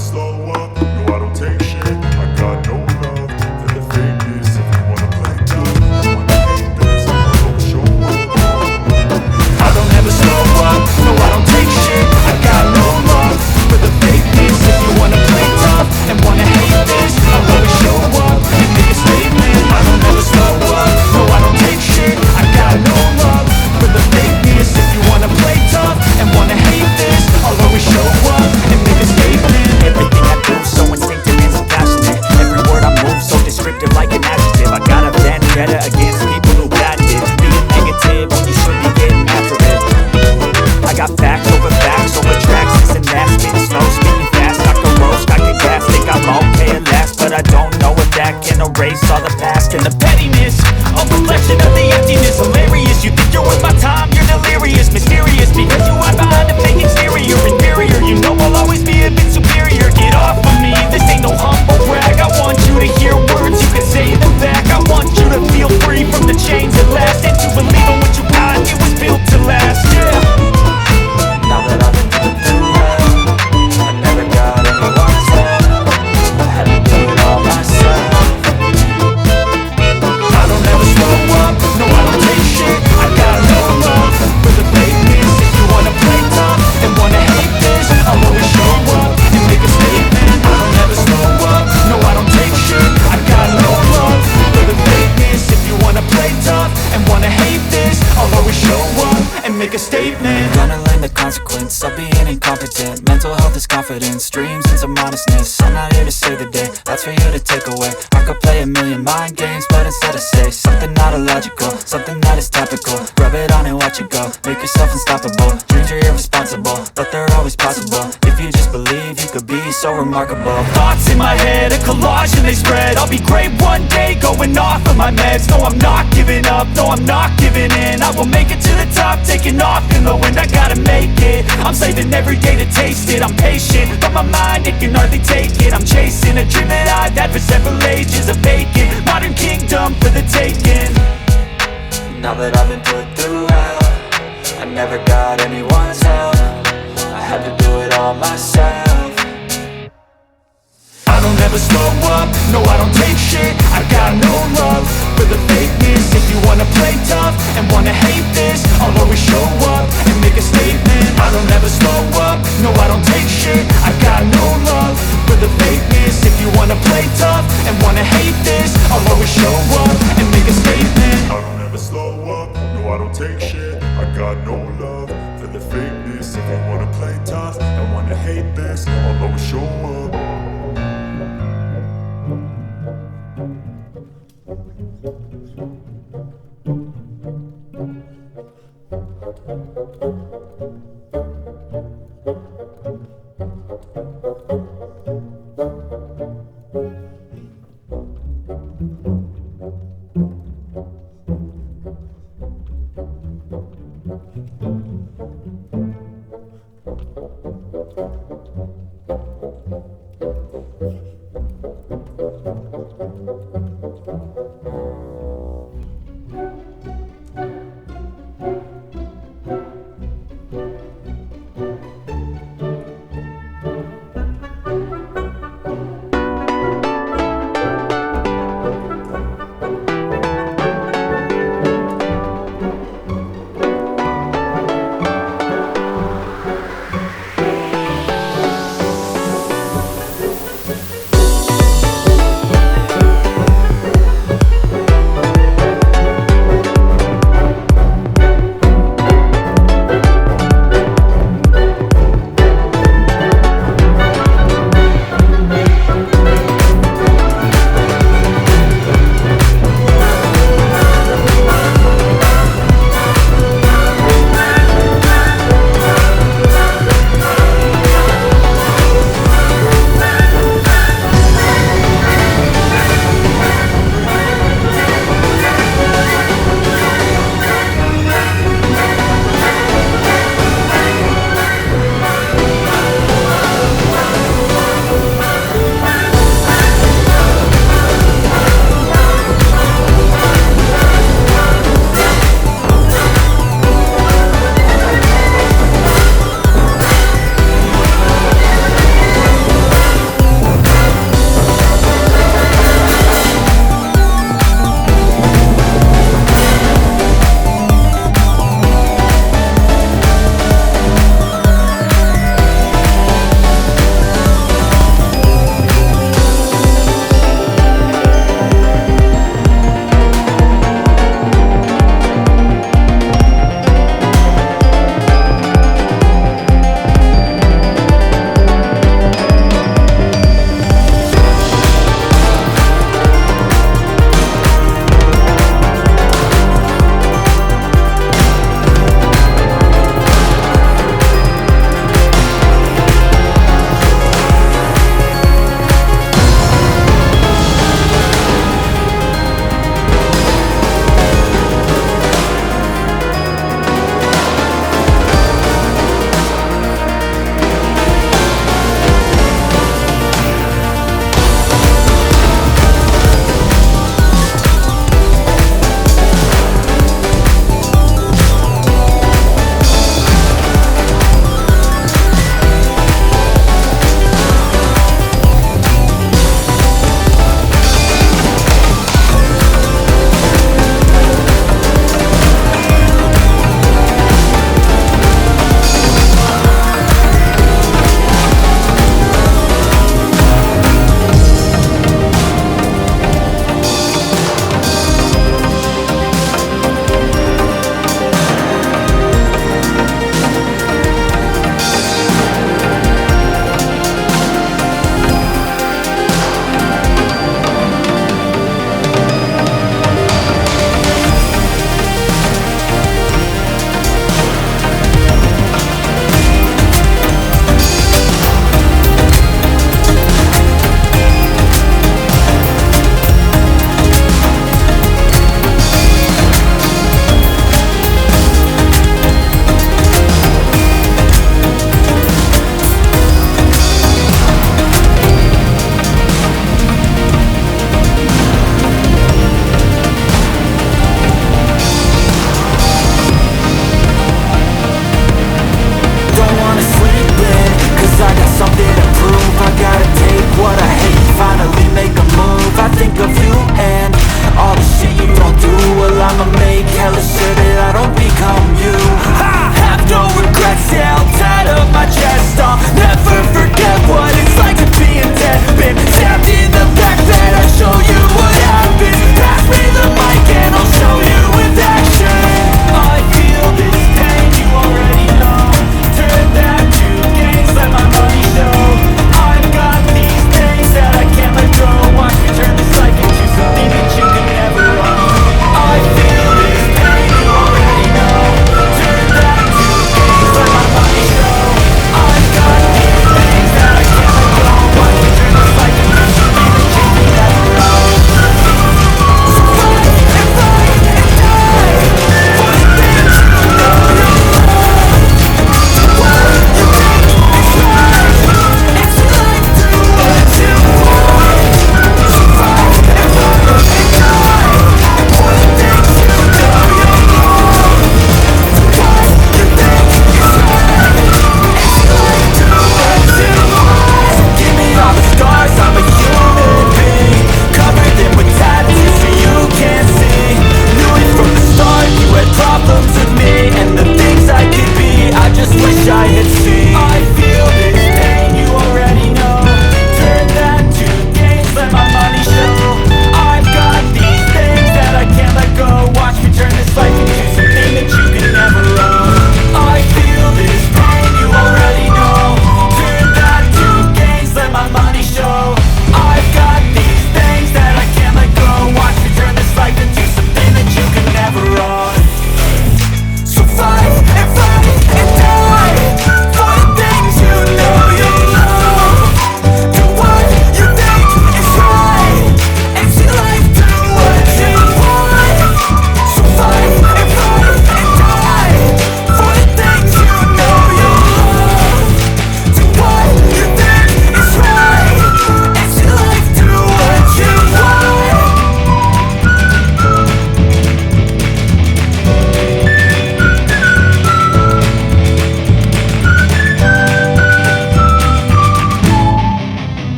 slow up, no I don't take shit. I got no love for the fakeness. If you wanna play tough, you wanna hate this, I'll show up. I don't ever slow up, no I don't take shit. I got no love for the fakeness. If you wanna play tough and wanna hate this, I'll always show up and make a statement. I don't ever slow up, no I don't take shit. I got no love for the fakeness. If you wanna play tough and wanna hate this, I'll always show up and make a statement. Everything I do so instinctive and so passionate. Every word I move so descriptive like an adjective. I got a vendetta against people who got it. Being negative when you should be getting after it. I got facts over tracks. This and that, spitting slow, spitting fast. I can roast, I can gas. Think I'm okay at last, but I don't know if that can erase all the past. And the pettiness, a reflection of the emptiness. Hilarious, you think you're worth my time, you're delirious. Mysterious, because you hide behind a fake exterior. Inferior, you know I'll always be a bit superior. Get off of me, this ain't no humble brag. I want you to hear words, you can say them back. I want you to feel free from the chains at last, and to believe in what you got, it was built to last, yeah. Now that I've been through hell, I never got anyone's help. I had to do it all myself. I don't ever slow up, no I don't take shit. I got no love for the fakeness. If you wanna play tough and wanna hate this, I'll always show up and make a statement. I don't ever slow up, no I don't take shit. I got no love for the fakeness. If you wanna play tough and wanna hate this, I'll always show up and make a statement. Gonna learn the consequence of being incompetent. Mental health is confidence, dreams and some honestness. I'm not here to save the day, that's for you to take away. I could play a million mind games, but instead I say something not illogical, something that is topical. Rub it on and watch it go, make yourself unstoppable. Dreams are irresponsible, but they're always possible. If you just believe, you could be so remarkable. Thoughts in my head, a collage and they spread. I'll be great one day, going off of my meds. No, I'm not giving up, no, I'm not giving in. I will make it to the top, taking off in the wind. I gotta make it, I'm saving every day to taste it. I'm patient, but my mind, it can hardly take it. I'm chasing a dream that I've had for several ages. A vacant, modern kingdom for the taking. Now that I've been put through hell, I never got anyone's help. I had to do it all myself. I don't ever slow up, no I don't take shit. I got no love for the fakeness. If you wanna play tough and wanna hate this, I'll always show up and make a statement. I don't ever slow up, no I don't take shit. I got